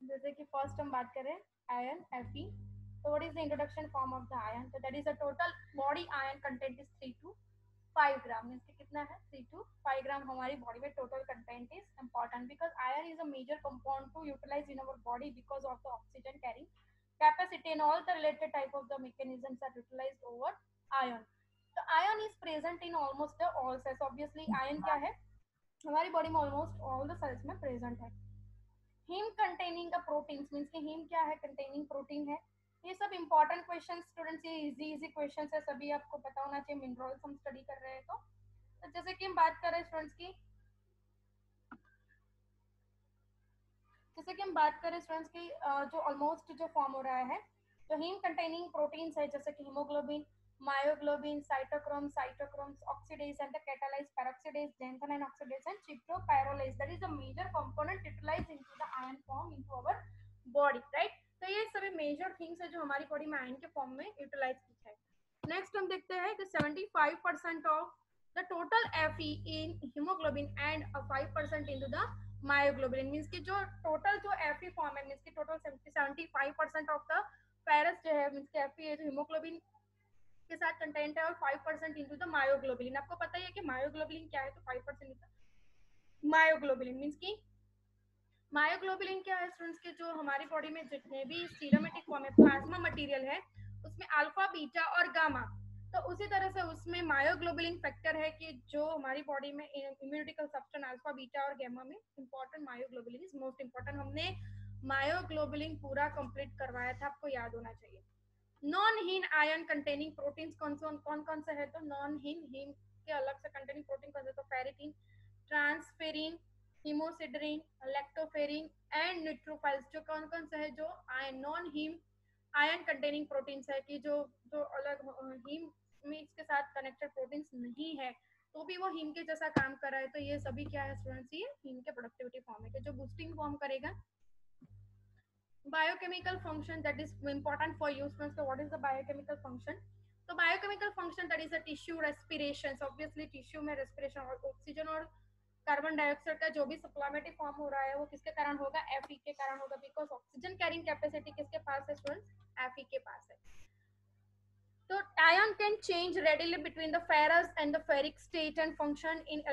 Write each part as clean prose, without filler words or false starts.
जैसे कि फर्स्ट हम बात करें आयन Fe, तो what is the introduction form of the iron, तो that is the total body iron content is 3 to 5 gram, means कि कितना है 3 to 5 ग्राम हमारी बॉडी में total content is important because iron is a major compound to utilise in our body because of the oxygen carrying capacity and all the related type of the mechanisms are utilized over ion. The ion is present in almost the all cells. Obviously ion क्या है हमारी body में almost all the sales में present है. Haem containing protein means कि haem क्या है, containing protein है. ये सब इंपॉर्टेंट क्वेश्चन स्टूडेंट्स, ये इजी क्वेश्चन है, सभी आपको पता होना चाहिए. मिनरल्स हम स्टडी कर रहे हैं तो जैसे कि हम बात कर रहे हैं स्टूडेंट्स की, जैसे कि हम बात करें स्टूडेंट्स की जो ऑलमोस्ट जो फॉर्म हो रहा है, तो हीम कंटेनिंग प्रोटीन्स है जैसे कि haemoglobin, myoglobin, cytochrome, oxidase and the catalase peroxidase, xanthine oxidase and चिप्टोपैरोलेज. That is the major component utilise into the iron form into our body, right. तो ये सभी मेजर थिंग्स है जो हमारी बॉडी में आयन के फॉर्म में यूटिलाइज की है. नेक्स्ट हम देखते हैं कि 75% of the total Fe in hemoglobin and 5% into the myoglobin. Means की जो टोटल जो Fe फॉर्म है, मीन्स की टोटल 75% ऑफ द फेरस जो है, मीन्स की Fe है जो हीमोग्लोबिन के साथ कंटेंट है, और 5% इंटू द मायोग्लोबिन. आपको पता ही है कि मायोग्लोबिन क्या है, तो 5% इंटू मायोग्लोबिन मीन्स की मायोग्लोबिन क्या है स्टूडेंट्स के, जो हमारी बॉडी में जितने भी सीरमेटिक फॉर्म है, प्लाज्मा मटेरियल है, उसमें अल्फा बीटा और गामा, तो उसी तरह से उसमें मायोग्लोबिन फैक्टर है कि जो हमारी बॉडी में इम्यूनिटिकल सब्सटेंस अल्फा बीटा और गामा में important myoglobin is most important. हमने मायोग्लोबिन पूरा कंप्लीट करवाया था, आपको याद होना चाहिए. नॉन हीन आयन कंटेनिंग प्रोटीन कौन कौन से है, तो नॉन हीन, हीम के अलग से कंटेनिंग प्रोटीन कौन से, तो ferritin, transferrin, haemosiderin, lactoferrin and neutrophils. जो कौन से है, जो iron non haem iron containing proteins है कि जो जो अलग हीम में इसके साथ कनेक्टेड प्रोटीन्स नहीं है तो भी वो हीम के जैसा काम कर रहा है. तो ये सभी क्या है स्टूडेंट्स, ये हीम के प्रोडक्टिविटी फॉर्म है कि जो बूस्टिंग फॉर्म करेगा. biochemical function that is important for you students. So what is the biochemical function? So biochemical function that is a tissue respiration. So obviously tissue में respiration और oxygen और carbon dioxide का जो भी supplementary form हो रहा है वो किसके कारण होगा, Fe के कारण होगा, बिकॉज ऑक्सीजन कैरिंग कैपेसिटी किसके पास है स्टूडेंट्स, Fe के पास है. So ion can change readily between the ferrous and the ferric state and function in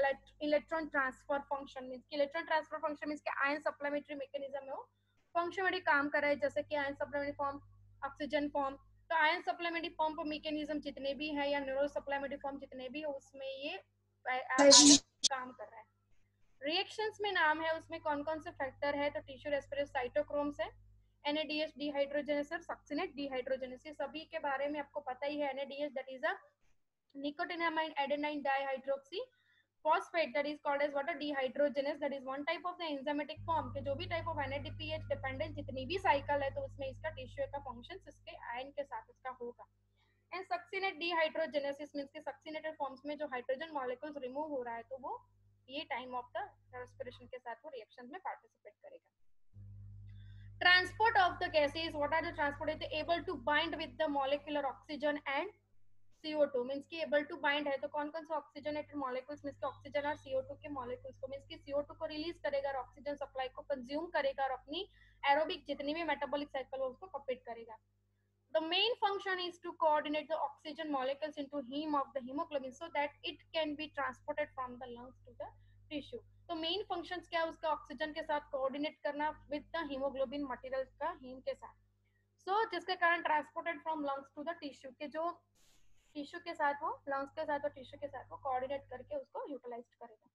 electron transfer function. means कि electron transfer function means कि ion supplementary mechanism में वो functionally काम कर रहा है, जैसे कि ion supplementary form, oxygen form. तो आयन सप्लीमेंट्री फॉर्म पर मैकेनिज्म जितने भी है या न्यूरल सप्लीमेंट्री फॉर्म जितने भी है उसमें ये काम कर रहा है. रिएक्शंस में नाम है उसमें कौन कौन से फैक्टर है, तो टिश्यू रेस्पिरेशन साइटोक्रोम्स है, NADH डिहाइड्रोजनेस और सक्सिनेट डिहाइड्रोजनेस. ये सभी के बारे में आपको पता ही है. NADH that is a nicotinamide adenine dihydroxy phosphate that is called as what, a dehydrogenase, that is one type of the enzymatic form के जो भी type of NADPH डिपेंडेंट जितनी भी साइकिल है तो उसमें इसका टिश्यू का फंक्शन इसके आयन के साथ इसका होगा. एंड सक्सिनेट डिहाइड्रोजेनेसिस मींस के सक्सिनेटेड फॉर्म्स में जो हाइड्रोजन मॉलिक्यूल्स रिमूव हो रहा है तो वो ये टाइम ऑफ द रेस्पिरेशन के साथ वो रिएक्शन में पार्टिसिपेट करेगा. Transport of the gases, what are the transport, is able to bind with the molecular oxygen and CO2 means की एबल टू बाइंड है, तो कौन कौन से ऑक्सीजनेटेड मॉलिक्यूल्स मीन्स के ऑक्सीजन और CO2 के मॉलिक्यूल्स को मीन्स की CO2 को रिलीज करेगा और ऑक्सीजन सप्लाई को कंज्यूम करेगा और अपनी एरोबिक जितनी भी मेटाबॉलिक साइकिल उसको कंप्लीट करेगा. The main function is to coordinate the oxygen molecules into heme of the hemoglobin so that it can be transported from the lungs to the tissue. तो main functions क्या है उसका, oxygen के साथ coordinate करना with the haemoglobin material का haem के साथ. सो जिसके कारण transported from lungs to the tissue के जो टिश्यू के साथ वो लंग्स के साथ और टिश्यू के साथ वो कोऑर्डिनेट करके उसको यूटिलाइज करेगा.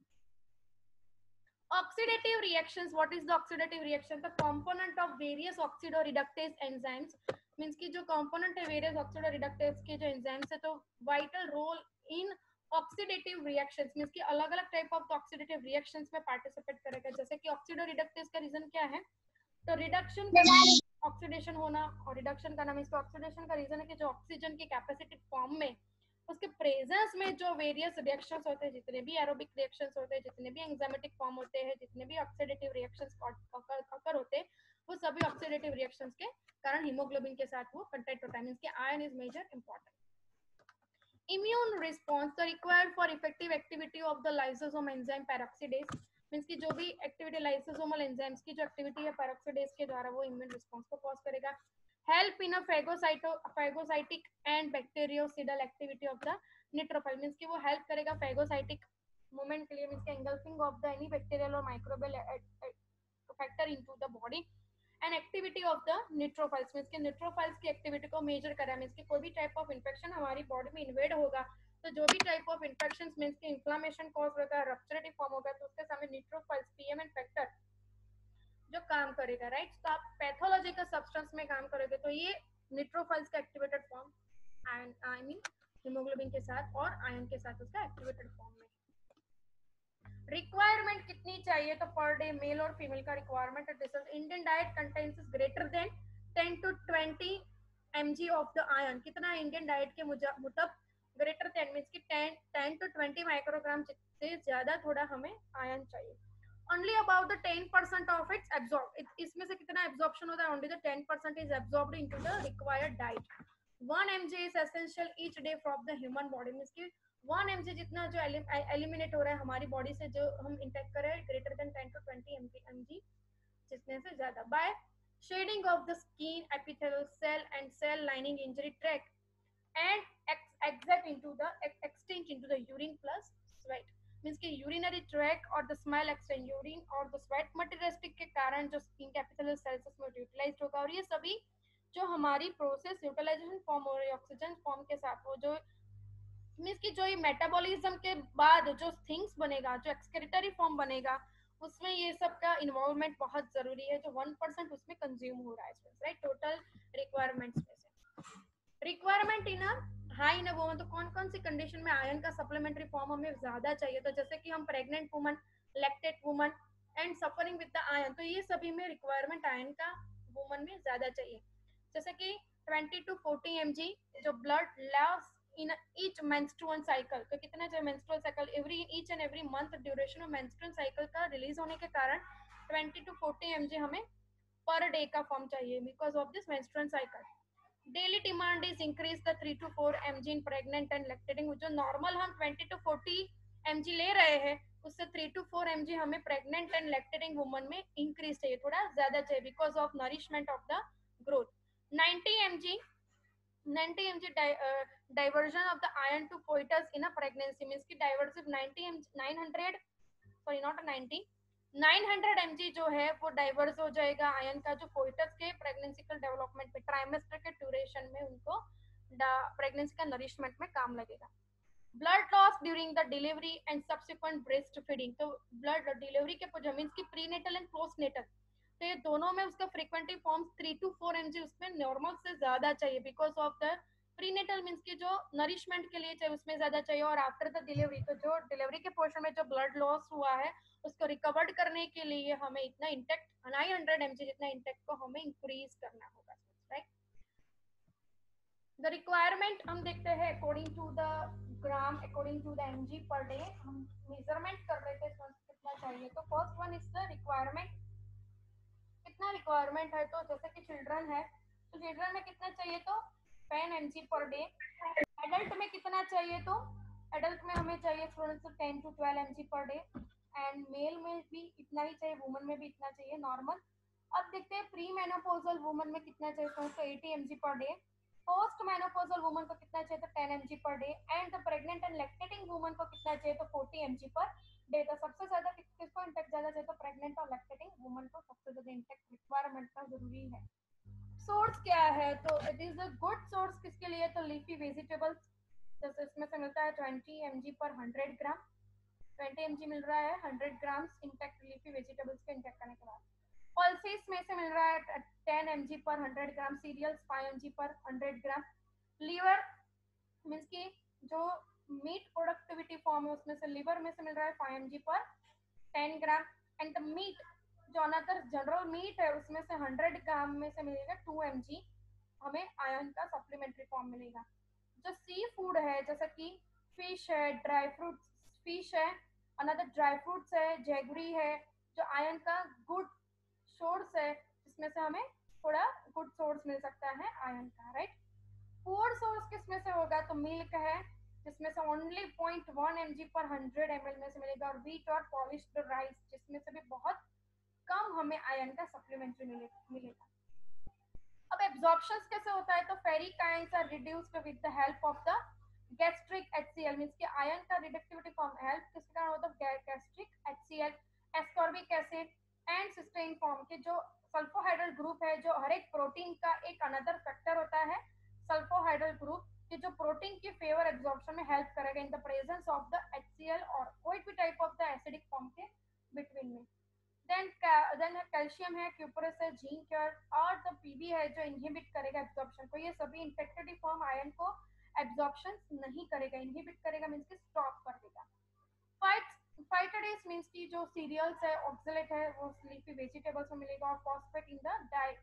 Oxidative reactions, what is the oxidative reaction? The component of various oxidoreductase enzymes means कि जो component है various oxidoreductase के जो enzymes है तो vital role in oxidative reactions means कि अलग अलग type of oxidative reactions में participate करेगा. जैसे कि oxidoreductase का reason क्या है, तो रिडक्शन ऑक्सीडेशन होना, और रिडक्शन का नाम इसका ऑक्सीडेशन का रीजन है कि जो ऑक्सीजन की कैपेसिटी फॉर्म में उसके प्रेजेंस में जो वेरियस रिएक्शंस होते हैं, जितने भी एरोबिक रिएक्शंस होते हैं, जितने भी एंजाइमेटिक फॉर्म होते हैं, जितने भी ऑक्सीडेटिव रिएक्शंस अकर होते हैं, वो सभी ऑक्सीडेटिव रिएक्शंस के कारण हीमोग्लोबिन के साथ वो कंटेक्ट होता है. मींस कि iron is major important. Immune response, the required for effective activity of the lysosome enzyme peroxidase means की जो भी एक्टिविटी लाइसोसोमल एंजाइम्स की जो एक्टिविटी है पेरोक्सीडेज के द्वारा वो इम्यून रिस्पॉन्स को कॉज करेगा। Help in a phagocytic and bactericidal activity of the neutrophil, means की वो हेल्प करेगा फैगोसाइटिक मूवमेंट के लिए, मीन्स की engulfing of the any bacterial or microbial factor into the body and activity of the neutrophils, means के neutrophils की activity को major करा, मीन्स की कोई भी टाइप ऑफ इन्फेक्शन हमारी बॉडी में इन्वेड होगा तो जो भी टाइप ऑफ इन्फेक्शन मीन्स की इन्फ्लामेशन कॉज होता है, रप्चरेटिव फॉर्म होगा, तो उसके सामने न्यूट्रोफाइल्स पीएमएन फैक्टर जो काम करेगा, राइट। तो आप पैथोलॉजिकल सब्सटेंस में काम करोगे तो ये न्यूट्रोफाइल्स का activated form and I mean haemoglobin के साथ और आयन के साथ उसका एक्टिवेटेड फॉर्म में। रिक्वायरमेंट कितनी चाहिए, तो पर डे मेल और फीमेल का requirement Indian diet contains greater than 10 to 20 mg of the ion, कितना इंडियन डाइट के मुताबिक ग्रेटर देन मींस की 10 to 20 माइक्रोग्राम से ज्यादा थोड़ा हमें आयन चाहिए। Only about the 10% of its absorb, इसमें से कितना एब्जॉर्प्शन होता है, only the 10% is absorbed into the required diet. 1 mg is essential each day from the human body, means की 1 mg जितना जो एलिमिनेट हो रहा है हमारी बॉडी से, जो हम इंटेक कर रहे हैं ग्रेटर देन 10 to 20 mg, जितने से ज्यादा। By shedding of the skin epithelial cell and cell lining injury track and exit into the exchange into the urine plus sweat, means कि यूरिनरी ट्रैक और द स्मेल एक्सचेंज यूरिन और the sweat materialistic के कारण जो skin के epithelial cells उसमें utilise होगा, और ये सभी जो हमारी प्रोसेस यूटिलाइजेशन फॉर्म हो रही है ऑक्सीजन फॉर्म के साथ, वो जो मीन्स कि जो ये मेटाबॉलिज्म के बाद जो थिंग्स बनेगा, जो एक्सक्रीटरी फॉर्म बनेगा, उसमें ये सब का इन्वॉल्वमेंट बहुत जरूरी है, जो 1% उसमें कंज्यूम हो रहा है, राइट, टोटल रिक्वायरमेंट्स में से। Requirement in high in woman, तो कौन कौन सी कंडीशन में आयरन का सप्लीमेंट्री फॉर्म हमें ज्यादा चाहिए, तो जैसे कि हम pregnant woman, lactate woman and suffering with the iron, तो ये सभी में रिक्वायरमेंट आयरन का वुमन में ज्यादा चाहिए। जैसे कि 20 to 40 mg जो blood loss in each menstrual cycle, तो कितना चाहिए menstrual cycle every each and every month duration of menstrual cycle का रिलीज होने के कारण 20 to 40 mg हमें पर डे का फॉर्म चाहिए because of this menstrual cycle. Daily demand is increase the 3 to 4 mg in pregnant and lactating, जो normal हम 20 to 40 mg ले रहे हैं उससे 3 to 4 mg हमें प्रेग्नेंट एंड लैक्टेटिंग वुमन में इंक्रीज चाहिए, थोड़ा ज्यादा चाहिए because of nourishment of the growth. 90 mg diversion of the iron to coitus in a pregnancy, means की diversion 900 सॉरी नॉट 90 900 mg जो है वो डाइवर्स हो जाएगा आयन का, जो कोइटस के प्रेगनेंसी का डेवलपमेंट में ट्राइमेस्टर के ड्यूरेशन में उनको प्रेगनेंसी का नरिशमेंट में काम लगेगा। Blood loss during the delivery and subsequent breast feeding, तो ब्लड डिलीवरी के मीन्स की प्रीनेटल एंड पोस्टनेटल, तो ये दोनों में उसका फ्रीक्वेंटली फॉर्म्स 3 to 4 mg उसमें नॉर्मल से ज्यादा चाहिए because of the prenatal means की जो नरिशमेंट के लिए चाहिए उसमें ज्यादा चाहिए, और आफ्टर द डिलीवरी तो जो डिलीवरी के पोर्शन में जो ब्लड लॉस हुआ है उसको रिकवर्ड करने के लिए हमें इतना इंटेक्ट 900 mg जितना इंटेक्ट को हमें इंक्रीज करना होगा, राइट। द रिक्वायरमेंट हम देखते हैं according to the gram, according to the mg per day हम मेजरमेंट कर रहे थे कितना चाहिए। तो first one is the requirement, कितना रिक्वायरमेंट है, तो जैसे कि चिल्ड्रन है तो चिल्ड्रन में कितना चाहिए, तो 10 mg पर डे। एडल्ट में कितना चाहिए, तो एडल्ट में हमें चाहिए students 10 to 12 mg per day, and male में भी इतना ही चाहिए, वुमन में भी इतना चाहिए नॉर्मल। अब देखते हैं प्री मेनोपॉजल वुमन में कितना चाहिए, तो 80 mg per day. Post menopausal woman को कितना चाहिए, तो 10 mg per day, and the pregnant and lactating woman को कितना चाहिए, तो 40 mg पर डे। तो सबसे ज्यादा किसको इंटेक्ट ज्यादा चाहिए, तो प्रेग्नेंट और लैक्टेटिंग वुमन को सबसे ज्यादा इंटेक्ट रिक्वायरमेंट का जरूरी है। सोर्स क्या है, तो it is a good source किसके लिए, तो लीफी वेजिटेबल्स, जैसे इसमें से मिलता है 20 mg पर 100 ग्राम, 20 mg मिल रहा है 100 ग्राम्स इंटेक्ट लीफी वेजिटेबल्स को इंटेक्ट करने के बाद। पल्सेस में से मिल रहा है 10 mg पर 100 ग्राम, सीरियल्स 5 mg पर 100 ग्राम। लीवर मीन्स की जो मीट प्रोडक्टिविटी फॉर्म है उसमें से लीवर में से मिल रहा है 5 mg पर 10 ग्राम, एंड द मीट जो अनदर जनरल मीट है उसमें से 100 ग्राम में से मिलेगा 2 mg हमें आयरन का सप्लीमेंट्री फॉर्म मिलेगा। जो सी फूड है जैसे कि फिश है, ड्राई फ्रूट्स फिश है, अनदर ड्राई फ्रूट्स है, जैगरी है, जो आयरन का गुड सोर्स है जिसमें से हमें थोड़ा गुड सोर्स मिल सकता है आयरन का, राइट। पुअर सोर्स किसमें से होगा, तो मिल्क है, जिसमें से ओनली 0.1 mg पर 100 ml में से मिलेगा, और व्हीट और पॉलिश्ड राइस जिसमें से भी बहुत कम हमें आयरन का सप्लीमेंट्री मिलेगा। अब एब्जॉर्प्शन कैसे होता है, तो ferric ions are reduced with the help of the gastric HCl, means कि आयरन का रिडक्टिविटी फॉर्म हेल्प किसके कारण होता है, gastric HCl, ascorbic acid and cysteine form के जो सल्फोहाइड्रल ग्रुप है, जो हर एक प्रोटीन का एक अनदर फैक्टर होता है सल्फोहाइड्रल ग्रुप, कि जो प्रोटीन की फेवर एब्जॉर्प्शन में हेल्प करेगा इन the presence of the HCl और कोई भी type of the acidic form के बिटवीन में। देन कैल्शियम है, क्यूपरस है, जिंक है, और द पीबी है जो इनहिबिट करेगा एब्जॉर्प्शन को। ये सभी इन्फेक्टेड फॉर्म आयरन को एब्जॉर्प्शन नहीं करेगा, इनहिबिट करेगा मींस कि स्टॉप कर देगा। फाइटोडेस मींस की जो सीरियल्स है, ऑक्सलेट है, वो लीफी वेजिटेबल्स में मिलेगा, और phosphate in the diet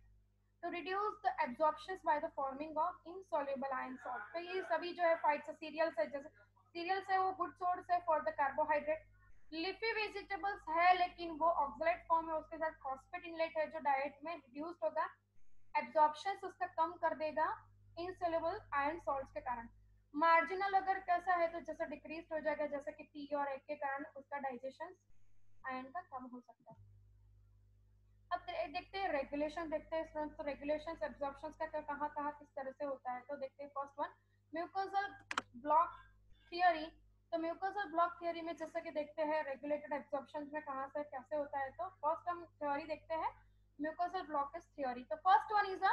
to reduce the absorption by the forming of insoluble iron salt. तो ये सभी जो है फाइट सीरियल्स है, जैसे सीरियल्स है वो गुड सोर्स है for the carbohydrate. Leafy vegetables है लेकिन वो ऑक्सलेट फॉर्म है, उसके साथ फॉस्फेट इनलेट है जो डाइट में रिड्यूस होगा, एब्जॉर्प्शन उसका कम कर देगा इनसॉल्युबल आयरन सॉल्ट्स के कारण। मार्जिनल अगर कैसा है तो जैसा डिक्रीज हो जाएगा, जैसे कि टी और एग के कारण उसका डाइजेशन आयरन का कम हो सकता है। अब देखते हैं रेगुलेशन, देखते हैं स्टूडेंट्स, तो रेगुलेशन एब्जॉर्प्शन का कहाँ कहाँ किस तरह से होता है। तो देखते हैं first one, mucosal block theory. तो म्यूकोजल ब्लॉक थियरी में जैसे कि देखते हैं रेगुलेटेड एब्जॉर्प्शन में कहाँ से कैसे होता है। तो फर्स्ट हम थ्योरी देखते हैं म्यूकोजल ब्लॉकेज थ्योरी। तो first one is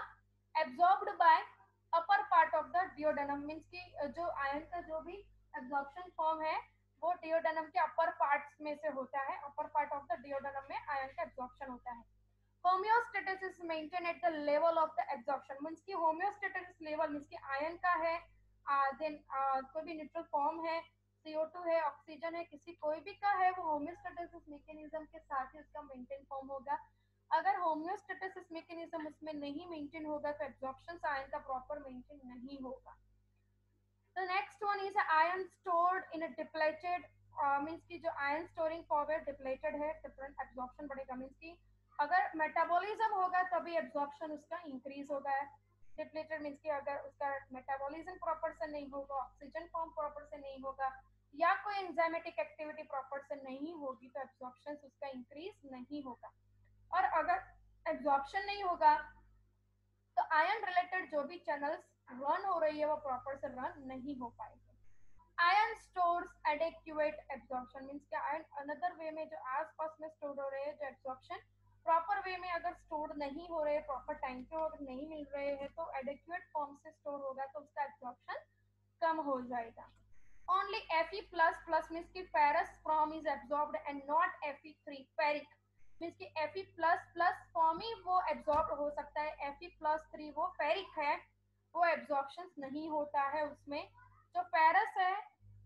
absorbed bye upper part of the duodenum, means की जो आयरन का जो भी एब्जॉर्प्शन फॉर्म है वो डिओडेनम के अपर पार्ट्स में से होता है, upper part of the duodenum में आयरन का एब्जॉर्प्शन होता है। Homeostasis is maintain at the level of the absorption, means की होम्योस्टेटिस लेवल मींस की आयरन का है, देन कोई भी न्यूट्रल फॉर्म है, CO2 है, ऑक्सीजन है, किसी कोई भी का है, वो होम्योस्टेटिस मैकेनिज्म के साथ ही उसका मेंटेन फॉर्म होगा। अगर होम्योस्टेटिस मैकेनिज्म उसमें नहीं मेंटेन होगा तो एब्जॉर्प्शन आयरन का प्रॉपर मेंटेन नहीं होगा। The next one is iron stored in a depleted, means की जो iron storing power depleted है, different absorption बढ़ेगा, means की अगर मेटाबॉलिज्म होगा तभी एब्जॉर्प्शन उसका इंक्रीज होगा है। डिप्लेटेड मींस की अगर उसका मेटाबॉलिज्म प्रॉपर से नहीं होगा, ऑक्सीजन फॉर्म प्रॉपर से नहीं होगा, या कोई एंजाइमेटिक एक्टिविटी प्रॉपर से नहीं होगी तो एब्जॉर्प्शन उसका इंक्रीज नहीं होगा। और अगर एब्जॉर्प्शन नहीं होगा तो आयरन रिलेटेड जो भी चैनल्स रन हो रही है वो प्रॉपर से रन नहीं हो पाएगी। आयरन स्टोर्स एडेक्युएट एब्जॉर्प्शन, मींस कि आयरन अनदर वे में जो आसपास में स्टोर हो रहे हैं, जो एब्जॉर्प्शन प्रॉपर वे में अगर स्टोर नहीं हो रहे हैं, प्रॉपर टाइम पे अगर नहीं मिल रहे हैं, तो एडेक्युएट फॉर्म से स्टोर होगा तो उसका एब्जॉर्प्शन कम हो जाएगा। ओनली Fe++ मींस की ferrous form is absorbed and not Fe3 ferric, means की Fe++ फॉर्म ही वो एब्जॉर्ब हो सकता है, Fe+3 वो फेरिक है, वो एब्जॉर्प्शन नहीं होता है उसमें। जो फेरस है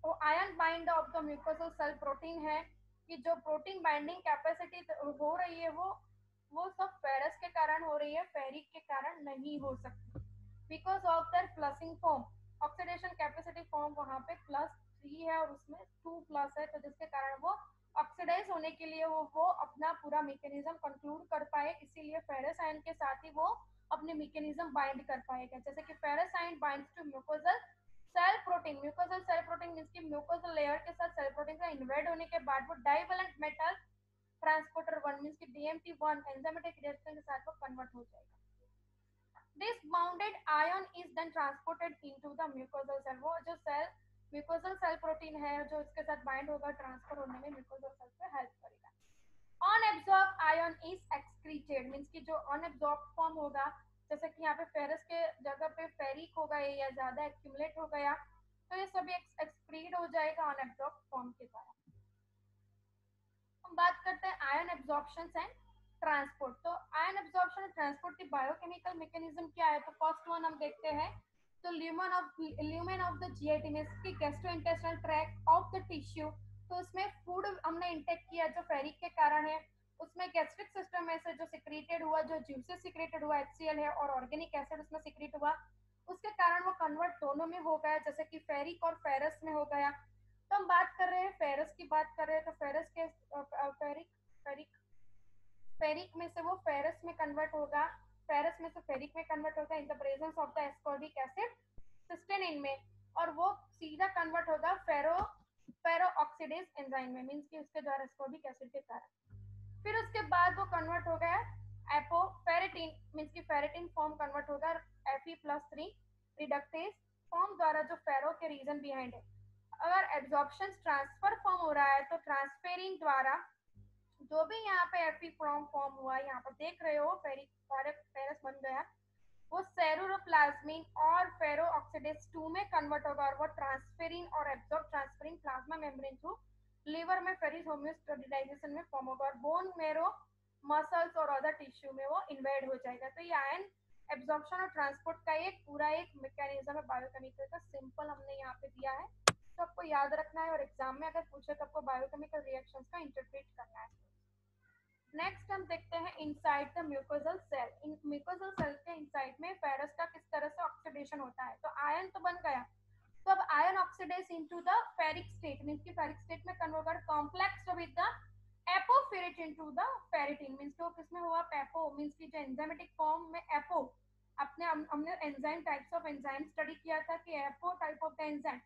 वो iron bind of the mucosal cell protein है, कि जो प्रोटीन बाइंडिंग कैपेसिटी हो रही है वो सब फेरस के कारण हो रही है, फेरिक के कारण नहीं हो सकती, because of their plussing form. Oxidation capacity form वहां पे +3 है और उसमें 2+ है, तो जिसके कारण वो ऑक्सीडाइज होने के लिए वो अपना पूरा मैकेनिज्म कंक्लूड कर पाए, इसीलिए फेरस आयन के साथ ही वो अपने मैकेनिज्म बाइंड कर पाएगा। जैसे कि ferrous iron binds to mucosal cell protein, mucosal cell protein means की म्यूकोजल लेयर के साथ सेल प्रोटीन का इन्वेड होने के बाद वो डाइवेलेंट मेटल ट्रांसपोर्टर 1 मींस की DMT1 एंजाइमेटिक रिएक्शन के साथ वो कन्वर्ट हो जाएगा। This bounded ion is then transported into the mucosal cell, वो जो सेल म्यूकोजल सेल प्रोटीन है जो इसके साथ बाइंड होगा, ट्रांसफर होने में म्यूकोजल सेल पे हेल्प करेगा। Unabsorbed ion is excreted, means की जो अनएब्जॉर्ब फॉर्म होगा, जैसे कि यहाँ पे फेरस के जगह पे फेरिक हो गया या ज्यादा एक्यूमुलेट हो गया तो ये सभी एक्सक्रीट हो जाएगा अनएब्जॉर्ब फॉर्म के द्वारा। हम बात करते हैं आयन एब्जॉर्प्शन एंड ट्रांसपोर्ट। तो आयन एब्जॉर्प्शन और ट्रांसपोर्ट की बायोकेमिकल मैकेनिज्म क्या है, तो फर्स्ट वन हम देखते हैं तो ल्यूमेन ऑफ द जीआईटी में की gastrointestinal tract of the tissue. तो उसमें फूड हमने इंटेक किया जो फेरिक के कारण है, उसमें गैस्ट्रिक सिस्टम में से जो सिक्रेटेड हुआ, जो ज्यूसेस सिक्रेटेड हुआ HCl है और ऑर्गेनिक एसिड उसमें सिक्रेट हुआ, उसके कारण वो कन्वर्ट दोनों में हो गया, जैसे कि फेरिक और फेरस में हो गया। तो हम बात कर रहे हैं फेरस की बात कर रहे हैं, तो फेरस के फेरिक फेरिक फेरिक में से वो फेरस में कन्वर्ट होगा, फेरस में से फेरिक में कन्वर्ट होगा in the presence of the ascorbic acid cysteine में। और वो सीधा कन्वर्ट होगा फेरो ऑक्सीडेज एंजाइम में, मीन्स कि उसके द्वारा एस्कॉर्बिक एसिड के कारण। फिर उसके बाद वो कन्वर्ट हो गया एपो फेरेटिन, मीन्स कि फेरेटिन फॉर्म कन्वर्ट होगा Fe+3 रिडक्टेज फॉर्म द्वारा, जो फेरो के रीजन बिहाइंड है। अगर एब्जॉर्प्शन ट्रांसफर फॉर्म हो रहा है तो ट्रांसफेरिन द्वारा जो भी यहाँ पे Fe फॉर्म हुआ, यहाँ पर देख रहे हो फेरस बन गया, वो सेरुलोप्लाज्मिन और फेरो ऑक्सीडेज 2 में कन्वर्ट होगा और वो ट्रांसफेरिन और absorb transferrin plasma membrane through liver में फेरिस होम्योस्टेरिलाइजेशन में फॉर्म होगा और बोन मेरो मसल्स और अदर टिश्यू में वो इन्वेड हो जाएगा। तो ये आयन एब्जॉर्प्शन और ट्रांसपोर्ट का एक पूरा एक मैकेनिज्म है बायोकेमिकल का, सिंपल हमने यहाँ पे दिया है, तो आपको याद रखना है और एग्जाम में अगर पूछे तो आपको बायोकेमिकल रिएक्शंस का इंटरप्रेट करना है। नेक्स्ट हम देखते हैं इनसाइड द म्यूकोजल सेल। इन म्यूकोजल सेल के इनसाइड में फेरस का किस तरह से ऑक्सीडेशन होता है। तो आयन तो बन गया, तो अब iron oxidase into the ferric state, means की फेरिक स्टेट में कन्वर्ट कर complex with the apoferritin into the ferritin, means कि वो किसमें हुआ पेपो, मींस की जो एंजाइमेटिक फॉर्म में एपो, अपने हमने enzyme types of enzyme study किया था कि apo type of the enzyme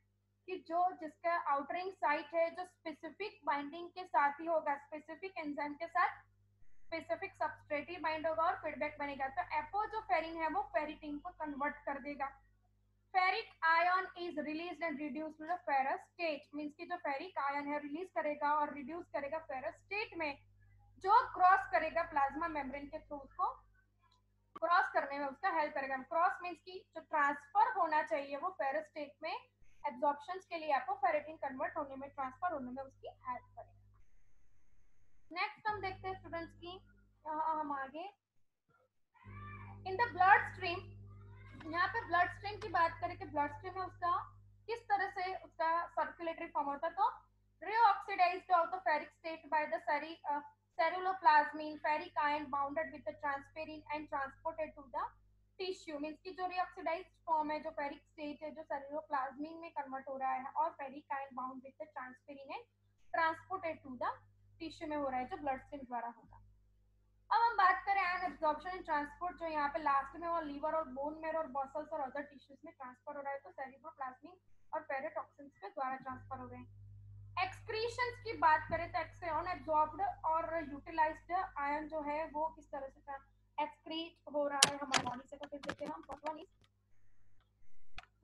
कि जो जिसका आउटरिंग साइट है जो स्पेसिफिक बाइंडिंग के साथ ही होगा, स्पेसिफिक एंजाइम के साथ स्पेसिफिक सबस्ट्रेट ही बाइंड होगा और फीडबैक बनेगा। तो एपो जो फेरिन है वो फेरिटिन को कन्वर्ट कर देगा। Ferric iron is released and reduced to the ferrous state, means कि जो फेरिक आयन है रिलीज करेगा और रिड्यूस करेगा फेरस स्टेट में, जो क्रॉस करेगा प्लाज्मा मेम्ब्रेन के थ्रू, उसको क्रॉस करने में उसका हेल्प करेगा। क्रॉस मींस की जो ट्रांसफर होना चाहिए वो फेरस स्टेट में एब्जॉर्प्शन के लिए आपको फेरेटिन कन्वर्ट होने में, ट्रांसफर होने में उसकी हेल्प करेगा। नेक्स्ट हम देखते हैं स्टूडेंट्स की, हम आगे इन द ब्लड स्ट्रीम, यहाँ पे ब्लड स्ट्रीम की बात करें कि ब्लड स्ट्रीम में उसका किस तरह से उसका सर्कुलेटरी फॉर्म होता है। तो reoxidized of the ferric state by the ceruloplasmin, ferric ion bounded with the transferrin and transported to the tissue, means की जो reoxidized फॉर्म है, जो फेरिक स्टेट है, जो सेरुलोप्लाज्मिन में कन्वर्ट हो रहा है और ferric iron bound with the transferrin and transported to the tissue में हो रहा है, जो ब्लड स्ट्रीम द्वारा होगा। अब हम बात करें आयन एब्जॉर्प्शन एंड ट्रांसपोर्ट, जो यहाँ पे लास्ट में वो लीवर और बोन मेरो और मसल्स और अदर टिश्यूज में ट्रांसफर हो रहा है, तो सेरिब्रोप्लाज्मिक और पेरिटॉक्सिन्स के द्वारा ट्रांसफर हो रहे हैं। एक्सक्रीशंस की बात करें तो एक्सेन एब्जॉर्ब्ड और यूटिलाइज्ड आयन जो है वो किस तरह से एक्सक्रीट हो रहा है हमारी बॉडी से, तो फिर देखते हैं हम। First one is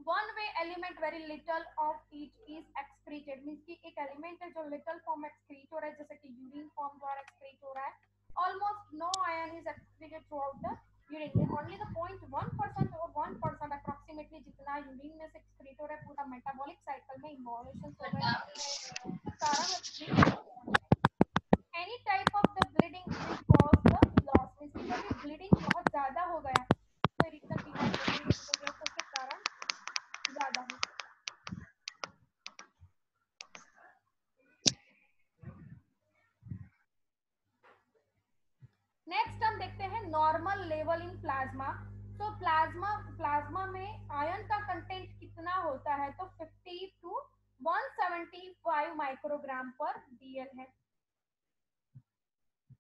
one way element very little of it is excreted, means की एक एलिमेंट है जो लिटल फॉर्म एक्सक्रीट हो रहा है, जैसे कि यूरिन फॉर्म द्वारा एक्सक्रीट हो रहा है। Almost no iron is excreted throughout the urine. Only the 0.1% or 1% approximately जितना यूरिन में से एक्सक्रीट हो रहा है पूरा मेटाबॉलिक साइकिल में इन्वॉल्यूशन हो रहा है, सारा any type of the bleeding will cause the loss, means कि जब ब्लीडिंग बहुत ज्यादा हो गया तो रीजन बिहाइंड उसके कारण ज्यादा हो। नेक्स्ट हम देखते हैं नॉर्मल लेवल इन प्लाज्मा। तो प्लाज्मा में आयरन का कंटेंट कितना होता है, तो 50 टू 175 माइक्रोग्राम पर डीएल है।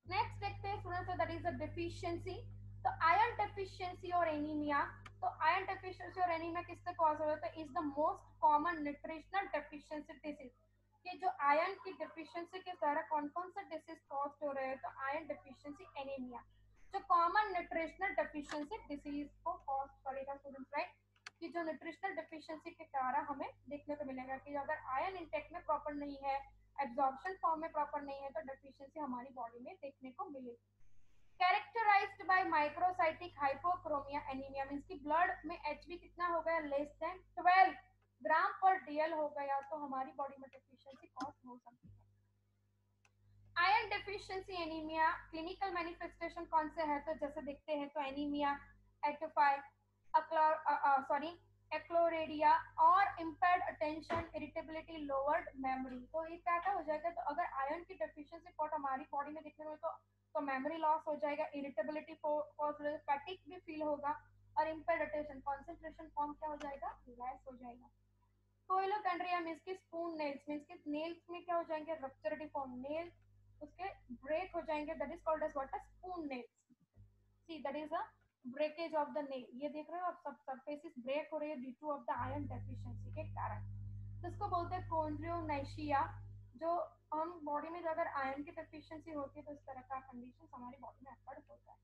नेक्स्ट देखते हैं students, that is a deficiency. तो आयरन डेफिशिएंसी और एनीमिया, तो आयरन डेफिशिएंसी और एनीमिया किससे कॉज हो रहा है, is the most common nutritional deficiency disease. कि जो आयरन की डेफिशिएंसी के द्वारा कौन कौन से डिसीज कॉज हो रहे हैं, तो आयरन डेफिशिएंसी, एनीमिया, जो कॉमन न्यूट्रिशनल डेफिशिएंसी डिसीज को कॉज करेगा स्टूडेंट्स, राइट। कि जो न्यूट्रिशनल डेफिशिएंसी के कारण हमें देखने को मिलेगा कि अगर आयरन इंटेक में प्रॉपर नहीं है, एब्जॉर्प्शन फॉर्म में प्रॉपर नहीं है, तो डेफिशिएंसी हमारी बॉडी में देखने को मिलेगी। Characterised by microcytic hypochromia anaemia, means की ब्लड में एचबी कितना हो गया, लेस देन 12 ग्राम पर डीएल हो गया, तो हमारी बॉडी में डेफिशिएंसी कॉज हो सकती है। Iron deficiency anaemia clinical manifestation कौन से है, तो जैसे देखते हैं तो एनीमिया, एटोफाई, एक्लोरेडिया और impaired attention, irritability, lowered memory. तो ये क्या क्या हो जाएगा, तो अगर आयरन की डेफिशिएंसी कॉट हमारी बॉडी में देखने में तो मेमोरी लॉस हो जाएगा, इरिटेबिलिटी फैटिग भी फील होगा और इम्पेयर्ड अटेंशन, कंसंट्रेशन फॉर्म क्या हो जाएगा, लेस हो जाएगा। कोइलोकैंड्रिया मींस की स्पून नेल्स, मींस की नेल्स में क्या हो जाएंगे, रप्चरिटी फॉर्म, नेल उसके ब्रेक हो जाएंगे, that is called as what, spoon nails. See that is a breakage of the nail, ये देख रहे हो आप, सब सरफेसिस ब्रेक हो रही है due two of the iron deficiency के कारण। तो इसको बोलते हैं कॉन्ड्रोनाइशिया। जो हम बॉडी में अगर आयरन की डेफिशिएंसी होती है तो इस तरह का कंडीशन हमारी बॉडी में अकड़ होता है।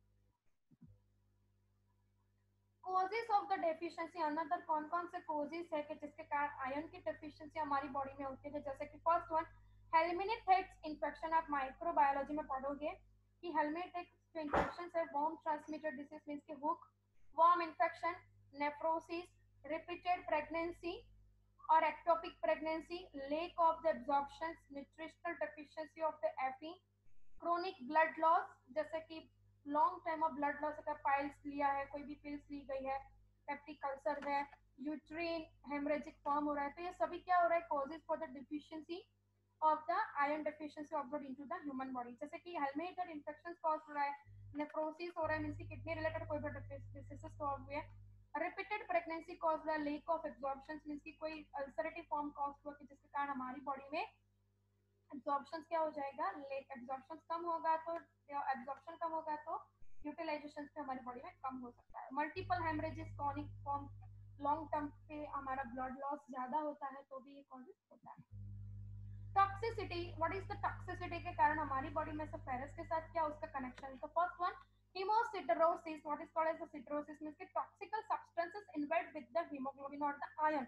Causes of the deficiency, another कौन कौन से कोजेस है कि जिसके कारण आयरन की डेफिशिएंसी हमारी बॉडी में होती है, जैसे कि फर्स्ट वन हेलमिनथेट्स इन्फेक्शन। आप माइक्रोबायोलॉजी में पढ़ोगे कि हेलमिनथेट्स जो इन्फेक्शन है वॉर्म ट्रांसमिटेड डिसीज मींस कि hookworm infection, nephrosis, repeated pregnancy और ectopic pregnancy, lack of the absorption, nutritional deficiency of the एफी, क्रोनिक ब्लड लॉस, जैसे कि long time of blood loss, अगर पाइल्स लिया है, कोई भी पिल्स ली गई है, पेप्टिक अल्सर है, यूट्रीन हेमरेजिक फॉर्म हो रहा है, तो ये सभी क्या हो रहा है, causes for the deficiency of the iron deficiency observe into the human body. जैसे कि हेलमेटेड इन्फेक्शन कॉज हो रहा है, नेफ्रोसिस हो रहा है मींस कि किडनी रिलेटेड कोई भी डिसीजेस सॉल्व हुए, रिपीटेड प्रेगनेंसी कॉज हुआ, लेक ऑफ एब्जॉर्प्शन मींस कि कोई अल्सरेटिव फॉर्म कॉज हुआ कि जिसके कारण हमारी बॉडी में एब्जॉर्प्शन क्या हो जाएगा, लेक एब्जॉर्प्शन कम होगा, तो एब्जॉर्प्शन कम होगा तो यूटिलाइजेशन से हमारी बॉडी में कम हो सकता है। Multiple haemorrhages, chronic form, long term पे हमारा ब्लड लॉस ज्यादा होता है तो भी ये कॉजेज होता है। Toxicity, what is the toxicity के कारण हमारी बॉडी में से फेरस के साथ क्या उसका कनेक्शन है। तो first one haemosiderosis, what is called as the siderosis means कि toxical substances invade with the haemoglobin और द आयरन।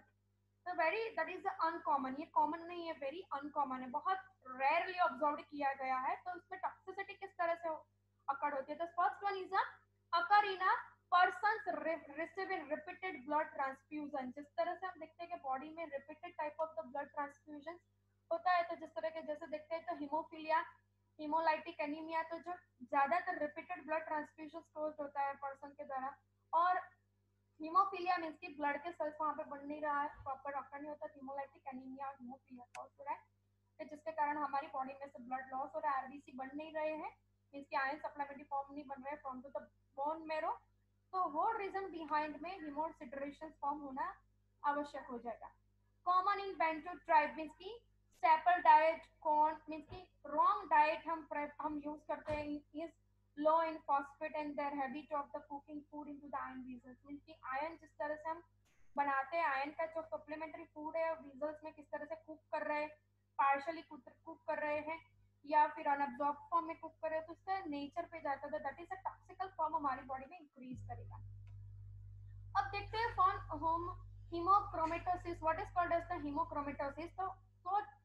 तो वेरी दैट इज अनकॉमन, ये कॉमन नहीं है, वेरी अनकॉमन है, बहुत रेयरली ऑब्जर्व किया गया है। तो इसमें टॉक्सिसिटी किस तरह से अकर होती है। तो first one is occur in a persons receiving repeated blood transfusion. जिस तरह से हम देखते हैं कि बॉडी में repeated type of the blood transfusion होता है, तो जिस तरह के जैसे देखते हैं तो हीमोफीलिया, हीमोलाइटिक एनीमिया, तो जो ज्यादातर रिपीटेड ब्लड ट्रांसफ्यूजन कोज होता है पर्सन के द्वारा। और हीमोफीलिया मींस कि ब्लड के सेल्स वहां पे बन नहीं रहा है, प्रॉपर ऑक्टर नहीं होता, हीमोलाइटिक एनीमिया और हीमोफीलिया कॉज हो रहा है, तो जिसके कारण हमारी बॉडी में से ब्लड लॉस हो रहा है, आरबीसी बन नहीं रहे हैं, मींस कि आयरन सप्लीमेंट्री फॉर्म नहीं बन रहे from to the bone marrow, तो वो रीजन बिहाइंड में हीमोसिडरेशन फॉर्म होना आवश्यक हो जाएगा। Common in bento tribe means की स्टेपल डाइट, कॉर्न मींस की रॉन्ग डाइट हम यूज करते हैं, is low in phosphate and their habit of the cooking food into the iron vessels means कि आयरन जिस तरह से हम बनाते हैं, आयरन का जो सप्लीमेंट्री फूड है वीजल्स में किस तरह से कुक कर रहे हैं, पार्शली कुक कर रहे हैं या फिर अनअब्जॉर्ब फॉर्म में कुक कर रहे हैं, तो इसका नेचर पे जाता है, दैट इज अ टॉक्सिकल फॉर्म हमारी बॉडी में इंक्रीज करेगा। अब देखते हैं form home hemochromatoses, what is called as the hemochromatosis। so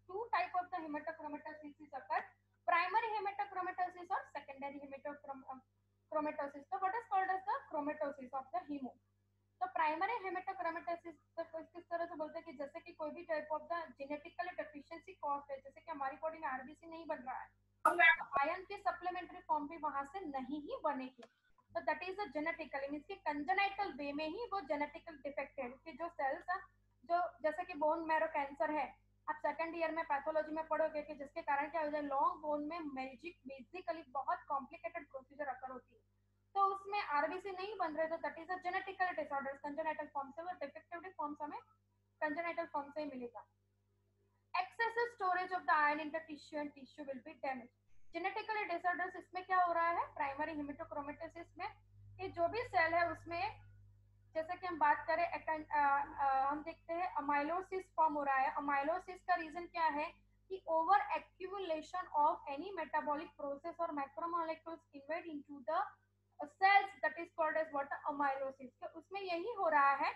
two type of the hematochromatosis is occur, primary hematochromatosis और secondary hematochromatosis। so what is called as the chromatosis of the hemo। तो primary हेमेटोक्रोमेटोसिस तो किस तरह से बोलते हैं कि जैसे कि कोई भी type of the genetically deficiency cause है, जैसे कि हमारी बॉडी में आरबीसी नहीं बन रहा है, तो आयरन की सप्लीमेंट्री फॉर्म भी वहां से नहीं ही बनेगी, तो that is a genetically means कि कंजेनाइटल वे में ही वो जेनेटिकल डिफेक्टेड कि जो सेल्स जो जैसे कि बोन मैरो कैंसर है, आप सेकंड ईयर में पैथोलॉजी में पढ़ोगे कि जिसके कारण क्या हो जाए, लॉन्ग बोन में मैजिक बेसिकली बहुत कॉम्प्लिकेटेड प्रोसीजर अकर होती है, तो उसमें आरबीसी नहीं बन रहे, तो that is a genetical disorder, congenital form से, वो डिफेक्टिव फॉर्म हमें कंजेनाइटल फॉर्म से ही मिलेगा। excessive storage of the iron in the tissue and tissue will be damaged। Genetically disorders इसमें क्या हो रहा है, प्राइमरी हेमेटोक्रोमेटोसिस में ये जो भी सेल है उसमें जैसे कि हम बात करें हम देखते हैं अमाइलोसिस फॉर्म हो रहा है। अमाइलोसिस का रीजन क्या है कि over accumulation of any metabolic process और macromolecules invade into the cells, that is called as what amyloidosis. तो उसमें यही हो रहा है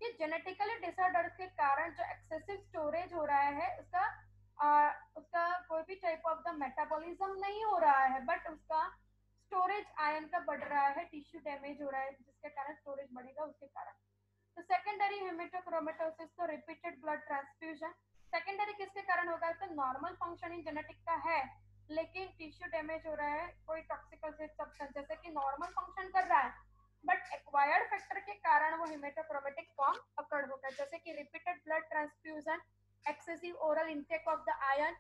कि जेनेटिकली डिसऑर्डर के कारण जो एक्सेसिव स्टोरेज हो रहा है उसका कोई भी टाइप ऑफ द मेटाबॉलिज्म नहीं हो रहा है, बट उसका स्टोरेज आयन का बढ़ रहा है, टिश्यू डैमेज हो रहा है जिसके कारण स्टोरेज बढ़ेगा उसके कारण। तो सेकेंडरी हेमेटोक्रोमेटोसिस तो रिपीटेड ब्लड ट्रांसफ्यूजन, सेकेंडरी किसके कारण होगा, तो नॉर्मल फंक्शनिंग जेनेटिक का है लेकिन टिश्यू डैमेज हो रहा है, कोई टॉक्सिकल सब्सटेंस जैसे कि नॉर्मल फंक्शन कर रहा है बट एक्वायर्ड फैक्टर के कारण वो हेमेटोक्रोमेटिक फॉर्म अकर होगा, जैसे कि repeated blood transfusion, excessive oral intake of the iron.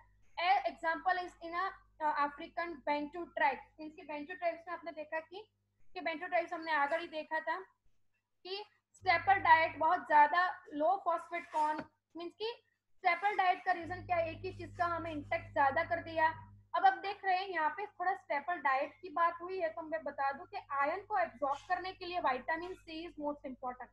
Example is in African Bantu tribe means की बेंटू ट्राइब्स में आपने देखा कि बेंटू ट्राइब्स हमने आगे ही देखा था कि स्टेपल डाइट बहुत ज्यादा लो फॉस्फेट कॉर्न मींस की स्टेपल डाइट का रीजन क्या है, एक ही चीज का हमें इंटेक्ट ज्यादा कर दिया, अब देख रहे हैं यहाँ पे थोड़ा स्टेपल डाइट की बात हुई है, तो मैं बता दूं कि आयरन को एब्जॉर्ब करने के लिए vitamin C is most important.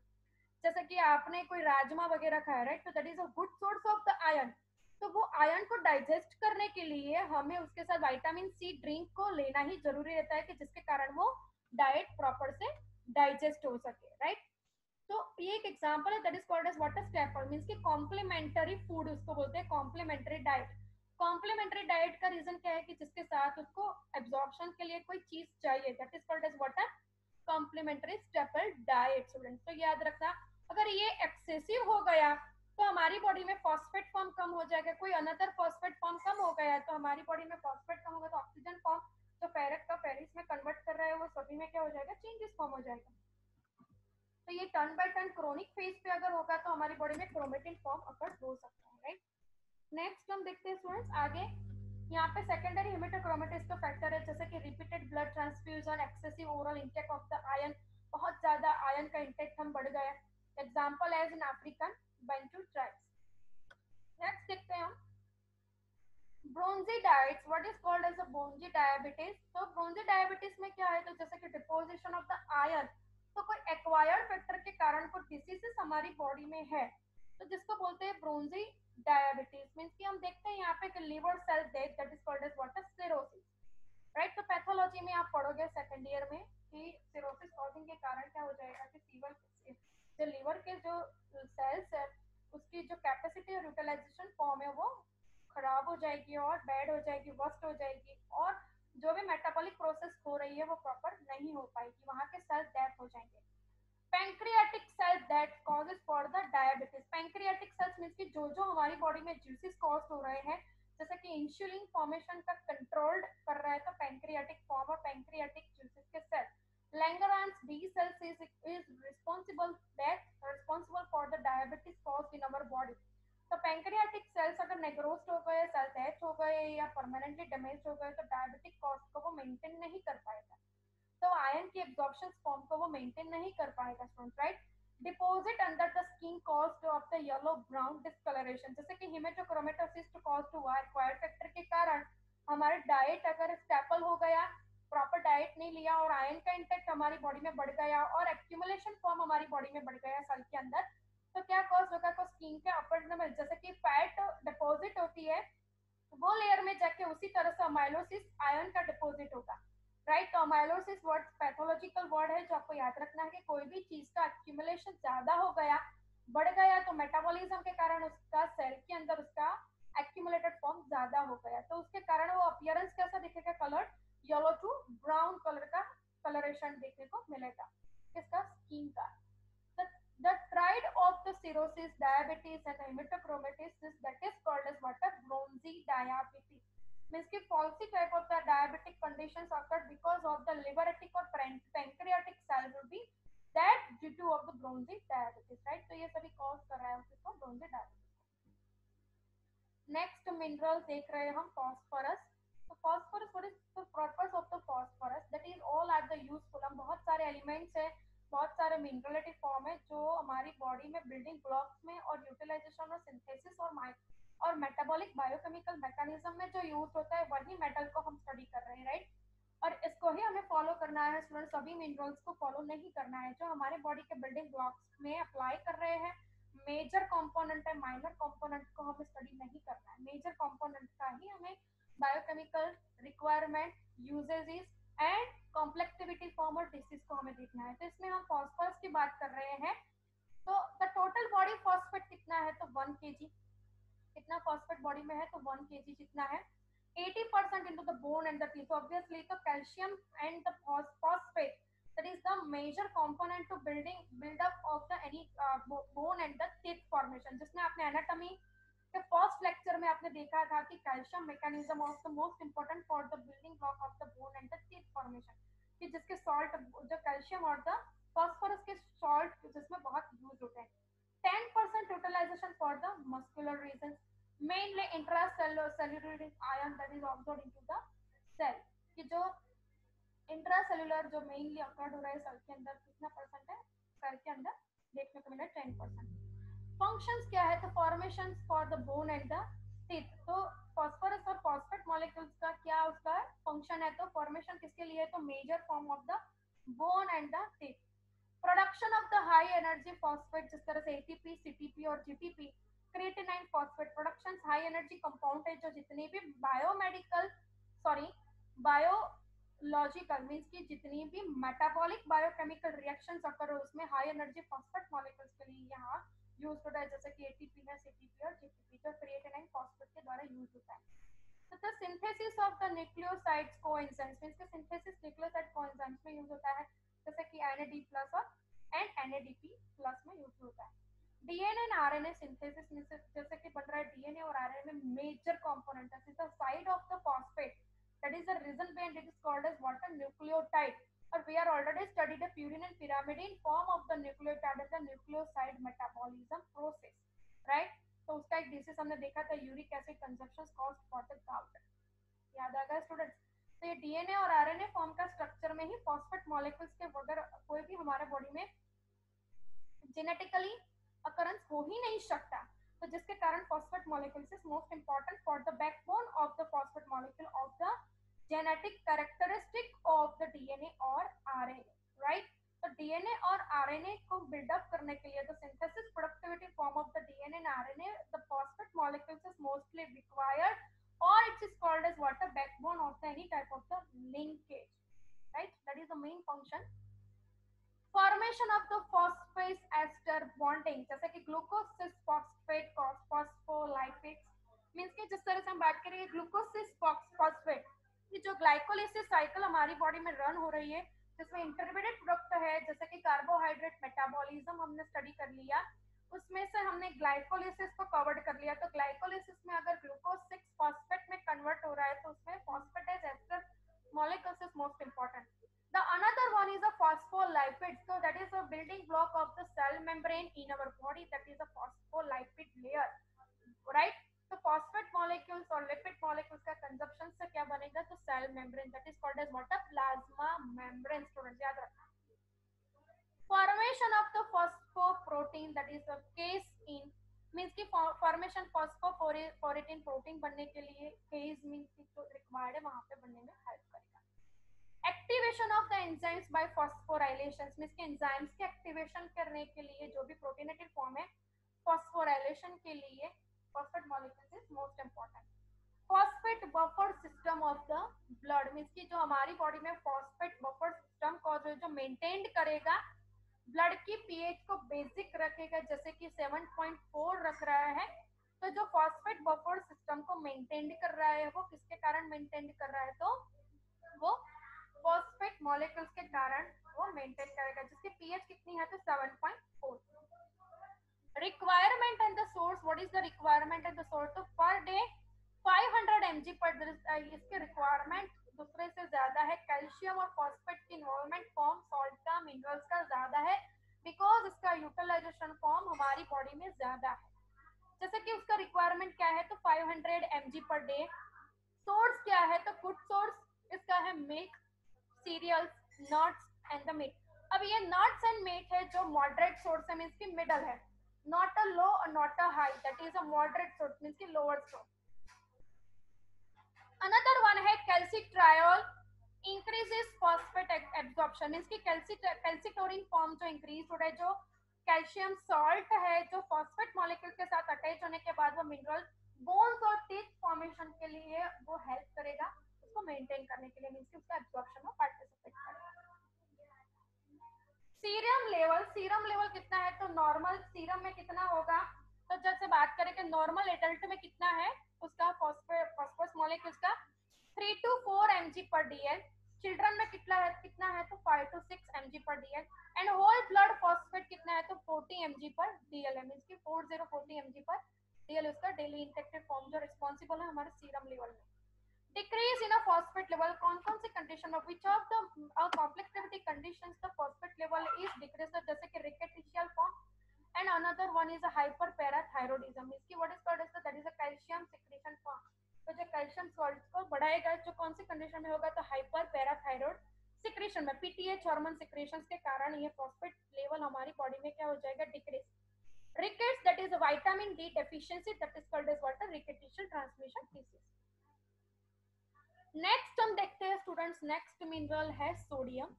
जैसे कि आपने कोई राजमा वगैरह खाया, राइट, तो that is a good source of the iron. तो वो आयरन को डाइजेस्ट करने के लिए हमें उसके साथ विटामिन सी ड्रिंक को लेना ही जरूरी रहता है, कि जिसके कारण वो डाइट प्रॉपर से डाइजेस्ट हो सके, राइट। तो ये एक एग्जांपल है, that is called as water staple, means कि कॉम्प्लीमेंट्री फूड उसको बोलते हैं, कॉम्प्लीमेंट्री डाइट। कॉम्प्लीमेंट्री डाइट का रीजन क्या है, कि जिसके साथ उसको एब्जॉर्प्शन के लिए कोई चीज चाहिए, that is called as water complementary staple diet. Students तो याद रखना, अगर ये एक्सेसिव हो गया तो हमारी बॉडी में फॉस्फेट फॉर्म कम हो जाएगा, कोई अनदर फॉस्फेट फॉर्म कम हो गया है तो हमारी बॉडी में फॉस्फेट कम होगा, तो ऑक्सीजन फॉर्म जो फेरस का फेरिस में कन्वर्ट कर रहा है वो सभी में क्या हो जाएगा, चेंजेस फॉर्म हो जाएगा। तो ये turn by turn chronic phase पे अगर होगा तो हमारी बॉडी में क्रोमेटिन फॉर्म अकर हो सकता है, राइट। नेक्स्ट हम देखते हैं स्टूडेंट्स आगे, यहाँ पे सेकेंडरी हेमेटोक्रोमेटिस का फैक्टर है, जैसे कि repeated blood transfusion, excessive oral intake of the iron, बहुत ज्यादा आयरन का इंटेक हम बढ़ गया। Example as in African Bantu tribes. Next देखते हैं हम bronze diets, what is called as a bronze diabetes. तो ब्रोंजी डायबिटीज में क्या है, तो जैसे कि डिपोजिशन ऑफ द आयरन, तो कोई एक्वायर्ड फैक्टर के कारण कोई डिसीजेस हमारी बॉडी में है, तो जिसको बोलते हैं ब्रोंजी डायबिटीज। मींस कि हम देखते हैं यहाँ पे कि liver cell death, that is called as water cirrhosis, right. तो पैथोलॉजी में आप पढ़ोगे सेकंड ईयर में कि सिरोसिस कॉजिंग के कारण क्या हो जाएगा, कि फीवर, जो लीवर के जो सेल्स है उसकी जो कैपेसिटी और यूटिलाइजेशन फॉर्म है वो खराब हो जाएगी और बैड हो जाएगी, वर्स्ट हो जाएगी, और जो भी मेटाबॉलिक प्रोसेस हो रही है वो प्रॉपर नहीं हो पाएगी, वहां के सेल्स डेथ हो जाएंगे। Pancreatic cell that causes for the diabetes. Pancreatic cells means कि जो हमारी बॉडी में जूसेस कॉज हो रहे हैं, जैसे कि इंसुलिन फॉर्मेशन का कंट्रोल्ड कर रहा है, तो पैंक्रियाटिक फॉर्म और पैंक्रियाटिक जूसेस के cell, Langerhans B cells is responsible for the diabetes caused in our body। तो पैंक्रियाटिक सेल्स अगर नेग्रोस्ट हो गए, सेल डेथ हो गए या परमानेंटली डैमेज हो गए, तो डायबिटिक कॉस्ट को वो मेंटेन नहीं कर पाएगा, तो आयरन की एब्जॉर्प्शन फॉर्म को वो मेंटेन नहीं कर पाएगा student, right. Deposit under the skin cause of the yellow brown discolouration, जैसे कि hemochromatosis cause to acquired factor के कारण हमारे डाइट अगर स्टेपल हो गया, प्रॉपर डाइट नहीं लिया और आयरन का इंटेक्ट हमारी बॉडी में बढ़ गया और एक्यूमुलेशन फॉर्म हमारी बॉडी में बढ़ गया सेल के अंदर, तो क्या कॉज होगा, को स्किन के अपर में जैसे कि फैट डिपॉजिट होती है वो लेयर में जाके उसी तरह से अमाइलोसिस आयरन का डिपॉजिट होगा, राइट। तो अमाइलोसिस वर्ड पैथोलॉजिकल वर्ड है जो आपको याद रखना है, कि कोई भी चीज का एक्यूमुलेशन ज्यादा हो गया, बढ़ गया, तो मेटाबॉलिज्म के कारण उसका सेल के अंदर उसका एक्यूमुलेटेड फॉर्म ज्यादा हो गया, तो उसके कारण वो अपीयरेंस कैसा दिखेगा, colour yellow to brown colour का कलरेशन देखने को मिलेगा, किसका, स्किन का। The triad of the cirrhosis, diabetes and hematochromatosis, that is called as what, a bronzy diabetes, means ki falsy type of the diabetic conditions occur because of the liveritic or pancreatic cell will be that due to of the bronzy diabetes, right। तो ये सभी cause कर रहा है उसको bronzy diabetes। Next mineral देख रहे हैं हम फॉस्फोरस। तो phosphorus, what is the purpose of the phosphorus, that is all are the useful. हम बहुत सारे एलिमेंट्स है, बहुत सारे मिनरलेटिव फॉर्म है जो हमारी बॉडी में बिल्डिंग ब्लॉक्स में और यूटिलाइजेशन और सिंथेसिस और मेटाबॉलिक बायोकेमिकल मैकेनिज्म में जो यूज होता है, वही मेटल को हम स्टडी कर रहे हैं, राइट। और इसको ही हमें फॉलो करना है स्टूडेंट, सभी मिनरल्स को फॉलो नहीं करना है जो हमारे बॉडी के बिल्डिंग ब्लॉक्स में अप्लाई कर रहे हैं। मेजर कंपोनेंट है, माइनर कंपोनेंट को हमें स्टडी नहीं करना है, मेजर कंपोनेंट का ही हमें biochemical requirement, usages and complexivity form और डिसीज को हमें देखना है। तो इसमें हम फॉस्फोरस की बात कर रहे हैं, तो द टोटल बॉडी फॉस्फेट कितना है, तो 1 kg, कितना फॉस्फेट बॉडी में है, तो 1 kg जितना है। 80% into the bone and the teeth, so obviously the calcium and the phosphate, that is the major component to build up of the any bone and the teeth formation, जिसमें आपने anatomy के first lecture में आपने देखा था कि calcium mechanism of the most important for the building block of the bone and the teeth formation, कि जिसके सॉल्ट, जो कैल्शियम और द फॉस्फोरस के सॉल्ट जिसमें बहुत यूज होते हैं। 10% utilization for the muscular region, mainly intracellular ion that is absorbed into the cell, कि जो इंट्रासेलुलर जो मेनली अकर्ड हो रहा है सेल के अंदर, कितना परसेंट है सेल के अंदर देखने को मिला, 10%। फंक्शंस क्या है, तो formation for the bone and the teeth. तो फॉस्फोरस और फॉस्फेट मॉलिक्यूल्स का क्या उसका फंक्शन है, तो फॉर्मेशन किसके लिए है, तो major form of the bone and the teeth. Production of the high energy phosphate, जिस तरह से एटीपी, सीटीपी और GTP, creatinine phosphate production high energy compound है, जो जितने भी बायोमेडिकल सॉरी बायोलॉजिकल मीन्स की जितनी भी मेटाबॉलिक बायोकेमिकल रिएक्शंस अकर हो उसमें हाई एनर्जी फॉस्फेट मॉलिक्यूल्स के लिए यहाँ यूज होता है, जैसे कि एटीपी है, सीटीपी और जीटीपी, जो क्रिएटिनाइन फॉस्फेट के द्वारा यूज होता है। तो the synthesis of the nucleosides coenzymes means के सिंथेसिस न्यूक्लियोसाइड कोएंजाइम्स में यूज होता है, जैसे कि NAD प्लस और NADP प्लस में यूज होता है। डीएनए एंड आरएनए सिंथेसिस में जैसे कि बन रहा है डीएनए और आरएनए में मेजर कंपोनेंट है the side of the phosphate, that is the reason behind it is called as what a nucleotide, or we are already studied the purine and pyrimidine form of the nucleotide and the nucleoside metabolism process, right? तो उसका एक disease हमने देखा था, uric acid consumption caused for the gout, याद आ गया students? तो ये डीएनए और आरएनए फॉर्म का स्ट्रक्चर में ही फॉस्फेट मॉलिक्यूल्स के बगैर कोई भी हमारे बॉडी में जेनेटिकली अकरेंस हो ही नहीं सकता, तो जिसके कारण phosphate molecules is most important for the backbone of the phosphate molecule of the genetic characteristic of the DNA और आरएनए, राइट? तो डीएनए और आरएनए को बिल्डअप करने के लिए the synthesis productivity form of the DNA and RNA the phosphate molecules is mostly required, or it is called as what, the backbone of the any type of the linkage, right? That is the main function. Formation of the phosphate ester bonding, जैसे कि glucose सिस phosphate phospholipids means कि जिस तरह से हम बात करेंगे ग्लूकोज सिस फॉस्फेट, ये जो ग्लाइकोलिसिस साइकिल हमारी बॉडी में रन हो रही है, जिसमें इंटरमीडिएट प्रोडक्ट है जैसे कि कार्बोहाइड्रेट मेटाबॉलिज्म हमने स्टडी कर लिया, उसमें से हमने ग्लाइकोलिसिस को कवर्ड कर लिया। तो ग्लाइकोलिसिस में अगर ग्लूकोज 6 फॉस्फेट में कन्वर्ट हो रहा है तो उसमें phosphatase ester molecules is most important. The another one is a phospholipid, so that is a building block of the cell membrane in our body, that is a phospholipid layer, right? तो phosphate molecules और lipid molecules का consumption से क्या बनेगा, तो cell membrane, that is called as what, a plasma membrane, students याद रखना। formation of the phosphoprotein, that is a casein means की formation phosphoprotein प्रोटीन बनने के लिए case means की जो required है वहां पे बनने में हेल्प करेगा। Activation of the enzymes by phosphorylation means के एंजाइम्स के एक्टिवेशन करने के लिए जो भी प्रोटीनेटेड फॉर्म है फॉस्फोराइलेशन के लिए phosphate molecules is most important. Phosphate buffer system of the blood means की जो हमारी बॉडी में फॉस्फेट बफर सिस्टम को जो मेंटेन करेगा, ब्लड की पीएच को बेसिक रखेगा, जैसे कि 7.4 रख रहा है, तो जो फॉस्फेट बफर सिस्टम को मेंटेन कर रहा है वो किसके कारण मेंटेन कर रहा है, तो वो फॉस्फेट मॉलिक्यूल्स के कारण वो मेंटेन करेगा, जिसकी पीएच कितनी है, तो 7.4। Requirement and the source, what is the requirement and the source, तो पर डे 500 mg पर इसके रिक्वायरमेंट दूसरे से ज्यादा है। कैल्शियम और फॉस्फेट की इन्वॉल्वमेंट फॉर्म सॉल्ट का, मिनरल्स का ज्यादा है, बिकॉज इसका यूटिलाइजेशन फॉर्म हमारी बॉडी में ज्यादा है। जैसे कि उसका रिक्वायरमेंट क्या है, तो 500 mg पर डे। सोर्स क्या है, तो गुड सोर्स इसका है milk, cereals, nuts and the meat. अब ये नट्स एंड मीट है जो मॉडरेट सोर्स है, मींस की मिडल है, नॉट अ लो और not a high, that is a moderate source means की लोअर सोर्स। अनदर वन है calcitriol, increases phosphate absorption means की कैल्सिटोरिन फॉर्म जो इंक्रीज हो रहा है, जो कैल्शियम सॉल्ट है जो फॉस्फेट मॉलिक्यूल के साथ अटैच होने के बाद वो मिनरल बोन्स और टीथ फॉर्मेशन के लिए वो हेल्प करेगा, उसको मेंटेन करने के लिए, मींस की उसका एब्जॉर्प्शन में पार्टिसिपेट करेगा। सीरम लेवल कितना है, तो नॉर्मल सीरम में कितना होगा, तो जैसे बात करें कि नॉर्मल एडल्ट में कितना है उसका फॉस्फोरस मॉलिक्यूल्स का 3 to 4 mg पर डीएल, चिल्ड्रन में कितना है तो 5 to 6 mg पर dL, and whole blood phosphate कितना है तो 40 mg पर डीएल है, मींस की 40 mg पर डीएल उसका डेली इंटेक्टेड फॉर्म जो रिस्पांसिबल है हमारे सीरम लेवल में। Decrease in a phosphate level, कौन सी कंडीशन में, which of the complexity conditions the phosphate level is decrease, जैसे कि रिकेटिशियल form, and another one is a hyperparathyroidism, इसकी what is called as that is a calcium secretion form, तो जो calcium salt को बढ़ाएगा, जो कौन सी कंडीशन में होगा, तो हाइपरपैराथायरॉइड सिक्रेशन में, पीटीएच हार्मोन सिक्रेशंस के कारण ये फॉस्फेट लेवल हमारी बॉडी में क्या हो जाएगा, decrease, rickets, that is a vitamin D deficiency, that is called as what, a rickettsial transmission disease. Next हम देखते हैं स्टूडेंट्स, नेक्स्ट मिनरल है सोडियम.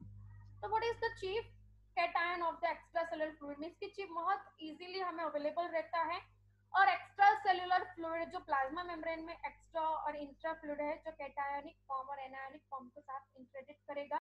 तो what is the chief cation of the extra cellular fluid, means की chief बहुत easily हमें available रहता है, और एक्स्ट्रा सेलुलर फ्लूइड जो प्लाज्मा मेम्ब्रेन में एक्स्ट्रा और इंट्रा फ्लूइड है जो कैटायनिक फॉर्म और एनायनिक फॉर्म के साथ इंटरेक्ट करेगा,